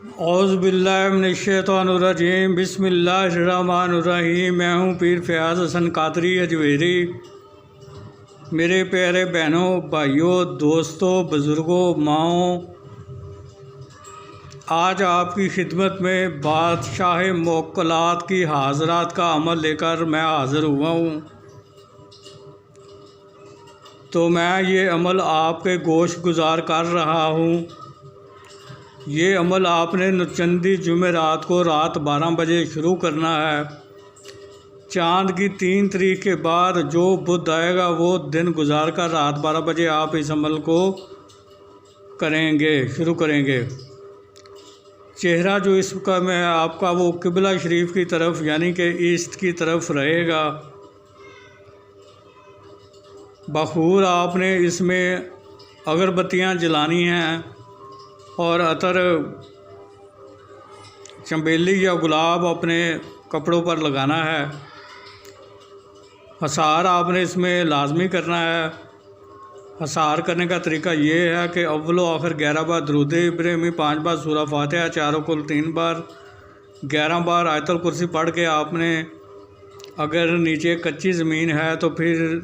اعوذ باللہ من الشیطان الرجیم، بسم اللہ الرحمن الرحیم۔ میں ہوں پیر فیاض حسن قادری اجویری۔ میرے پیارے بہنوں، بھائیوں، دوستوں، بزرگوں، ماؤں، آج آپ کی خدمت میں بادشاہ موکلات کی حاضرات کا عمل لے کر میں حاضر ہوا ہوں۔ تو میں یہ عمل آپ کے گوش گزار کر رہا ہوں۔ یہ عمل آپ نے چندی جمعرات کو رات 12 بجے شروع کرنا ہے۔ چاند کی 3 تاریخ کے بعد جو بدھ آئے گا وہ دن گزار کر رات 12 بجے آپ اس عمل کو شروع کریں گے۔ چہرہ جو اس کا میں آپ کا وہ قبلہ شریف کی طرف یعنی کہ ایسٹ کی طرف رہے گا۔ بخور آپ نے اس میں اگربتیاں جلانی ہیں اور عطر چنبیلی یا گلاب اپنے کپڑوں پر لگانا ہے۔ حصار آپ نے اس میں لازمی کرنا ہے۔ حصار کرنے کا طریقہ یہ ہے کہ اول و آخر 11 بار درود ابراہیمی، 5 بار سورہ فاتحہ، چاروں کل 3 بار، 11 بار آیت الکرسی پڑھ کے آپ نے اگر نیچے کچی زمین ہے تو پھر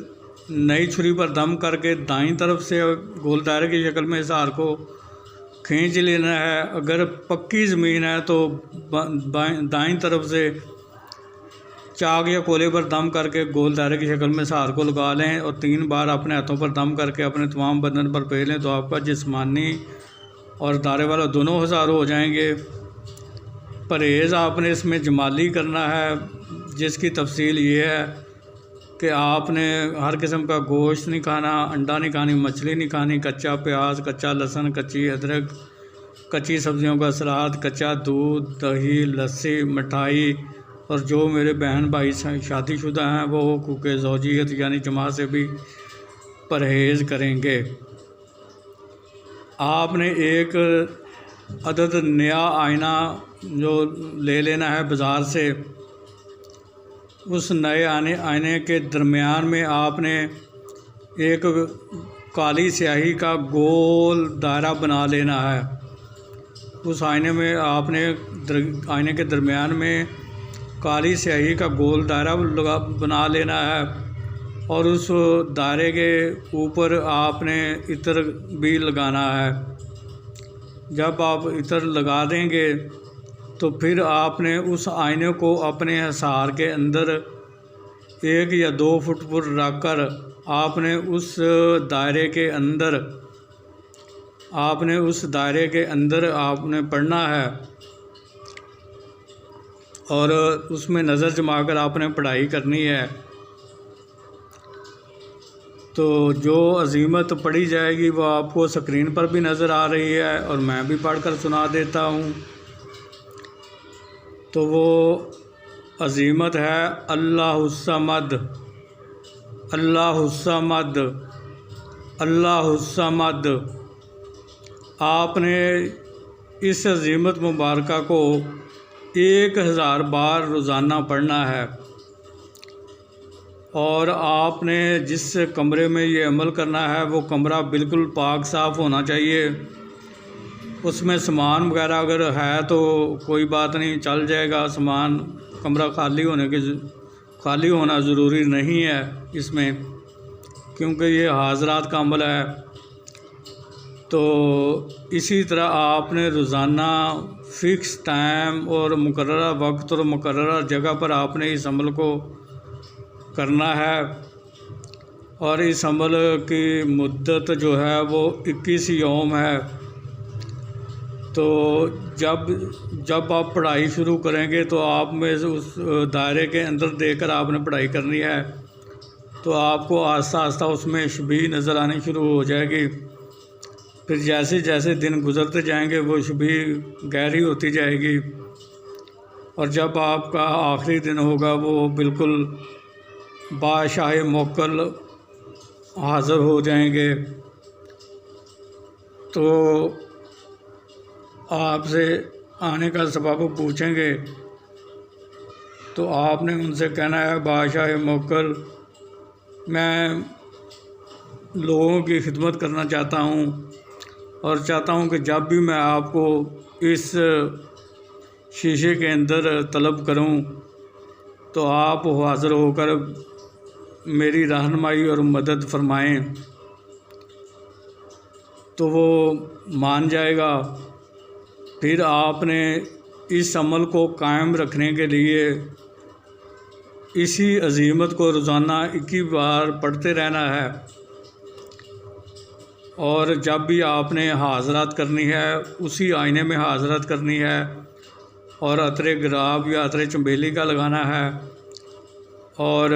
نئی چھری پر دم کر کے دائیں طرف سے گول دائرے کی شکل میں حصار کو کھینچ لینا ہے۔ اگر پکی زمین ہے تو دائیں طرف سے چاک یا کولے پر دم کر کے گول دائرے کی شکل میں حصار کو لگا لیں اور 3 بار اپنے ہاتھوں پر دم کر کے اپنے تمام بدن پر پھیر لیں تو آپ کا جسمانی اور دائرے والا دونوں حصار ہو جائیں گے۔ پرہیز آپ نے اس میں جمالی کرنا ہے، جس کی تفصیل یہ ہے کہ آپ نے ہر قسم کا گوشت نہیں کھانا، انڈا نہیں کھانی، مچھلی نہیں کھانی، کچا پیاز، کچا لہسن، کچی ادرک، کچی سبزیوں کا سلاد، کچا دودھ، دہی، لسی، مٹھائی، اور جو میرے بہن بھائی شادی شدہ ہیں وہ حقوق زوجیت یعنی جماع سے بھی پرہیز کریں گے۔ آپ نے ایک عدد نیا آئینہ جو لے لینا ہے بازار سے۔ اس نئے آئینے کے درمیان میں آپ نے ایک کالی سیاہی کا گول دائرہ بنا لینا ہے۔ اس آئینے میں آپ نے آئینے کے درمیان میں کالی سیاہی کا گول دائرہ بنا لینا ہے اور اس دائرے کے اوپر آپ نے عطر بھی لگانا ہے۔ جب آپ عطر لگا دیں گے تو پھر آپ نے اس آئینے کو اپنے حصار کے اندر 1 یا 2 فٹ پر رکھ کر آپ نے اس دائرے کے اندر آپ نے پڑھنا ہے اور اس میں نظر جما کر آپ نے پڑھائی کرنی ہے۔ تو جو عظیمت پڑھی جائے گی وہ آپ کو سکرین پر بھی نظر آ رہی ہے اور میں بھی پڑھ کر سنا دیتا ہوں۔ تو وہ عظیمت ہے اللہ الصمد، اللہ الصمد، اللہ الصمد۔ آپ نے اس عظیمت مبارکہ کو 1000 بار روزانہ پڑھنا ہے اور آپ نے جس کمرے میں یہ عمل کرنا ہے وہ کمرہ بالکل پاک صاف ہونا چاہیے۔ اس میں سامان وغیرہ اگر ہے تو کوئی بات نہیں، چل جائے گا سامان۔ کمرہ خالی ہونا ضروری نہیں ہے اس میں، کیونکہ یہ حاضرات کا عمل ہے۔ تو اسی طرح آپ نے روزانہ فکس ٹائم اور مقررہ وقت اور مقررہ جگہ پر آپ نے اس عمل کو کرنا ہے اور اس عمل کی مدت جو ہے وہ 21 یوم ہے۔ تو جب آپ پڑھائی شروع کریں گے تو آپ میں اس دائرے کے اندر دیکھ کر آپ نے پڑھائی کرنی ہے تو آپ کو آہستہ آہستہ اس میں شبیہ نظر آنی شروع ہو جائے گی۔ پھر جیسے جیسے دن گزرتے جائیں گے وہ شبیہ گہری ہوتی جائے گی اور جب آپ کا آخری دن ہوگا وہ بالکل بادشاہ موکل حاضر ہو جائیں گے۔ تو آپ سے آنے کا سبب پوچھیں گے تو آپ نے ان سے کہنا ہے بادشاہ موکل، میں لوگوں کی خدمت کرنا چاہتا ہوں اور چاہتا ہوں کہ جب بھی میں آپ کو اس شیشے کے اندر طلب کروں تو آپ حاضر ہو کر میری رہنمائی اور مدد فرمائیں تو وہ مان جائے گا۔ پھر آپ نے اس عمل کو قائم رکھنے کے لیے اسی عزیمت کو روزانہ 21 بار پڑھتے رہنا ہے، اور جب بھی آپ نے حاضرات کرنی ہے اسی آئینے میں حاضرات کرنی ہے، اور عطر گلاب یا عطر چنبیلی کا لگانا ہے، اور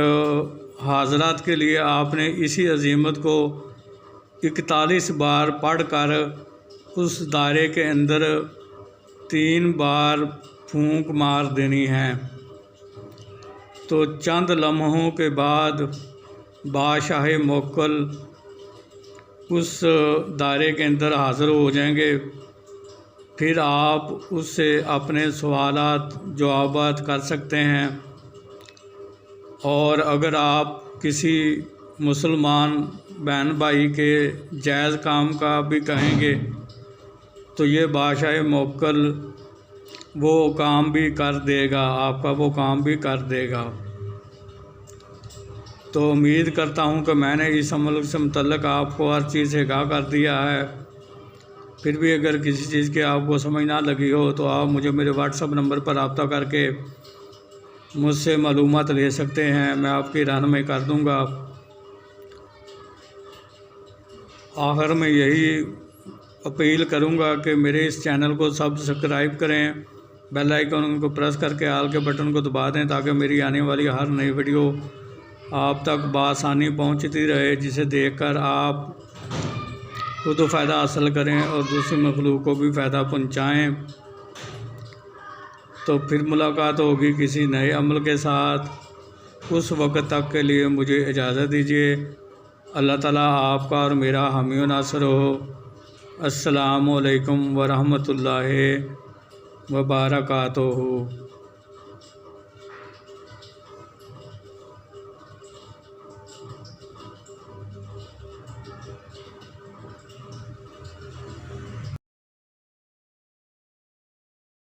حاضرات کے لیے آپ نے اسی عزیمت کو 41 بار پڑھ کر اس دائرے کے اندر 3 بار پھونک مار دینی ہے۔ تو چند لمحوں کے بعد بادشاہ موکل اس دائرے کے اندر حاضر ہو جائیں گے۔ پھر آپ اس سے اپنے سوالات جوابات کر سکتے ہیں، اور اگر آپ کسی مسلمان بہن بھائی کے جائز کام کا بھی کہیں گے تو یہ بادشاہ موکل وہ کام بھی کر دے گا، آپ کا وہ کام بھی کر دے گا۔ تو امید کرتا ہوں کہ میں نے اس عمل سے متعلق آپ کو ہر چیز سے آگاہ کر دیا ہے۔ پھر بھی اگر کسی چیز کی آپ کو سمجھ نہ لگی ہو تو آپ مجھے میرے واٹس ایپ نمبر پر رابطہ کر کے مجھ سے معلومات لے سکتے ہیں، میں آپ کی رہنمائی کر دوں گا۔ آخر میں یہی اپیل کروں گا کہ میرے اس چینل کو سبسکرائب کریں، بیل آئیکن کو پریس کر کے آل کے بٹن کو دبا دیں تاکہ میری آنے والی ہر نئی ویڈیو آپ تک بآسانی پہنچتی رہے، جسے دیکھ کر آپ خود فائدہ حاصل کریں اور دوسری مخلوق کو بھی فائدہ پہنچائیں۔ تو پھر ملاقات ہوگی کسی نئے عمل کے ساتھ، اس وقت تک کے لیے مجھے اجازت دیجیے۔ اللہ تعالیٰ آپ کا اور میرا حامی و ناصر ہو۔ السلام علیکم ورحمۃ اللہ وبرکاتہ۔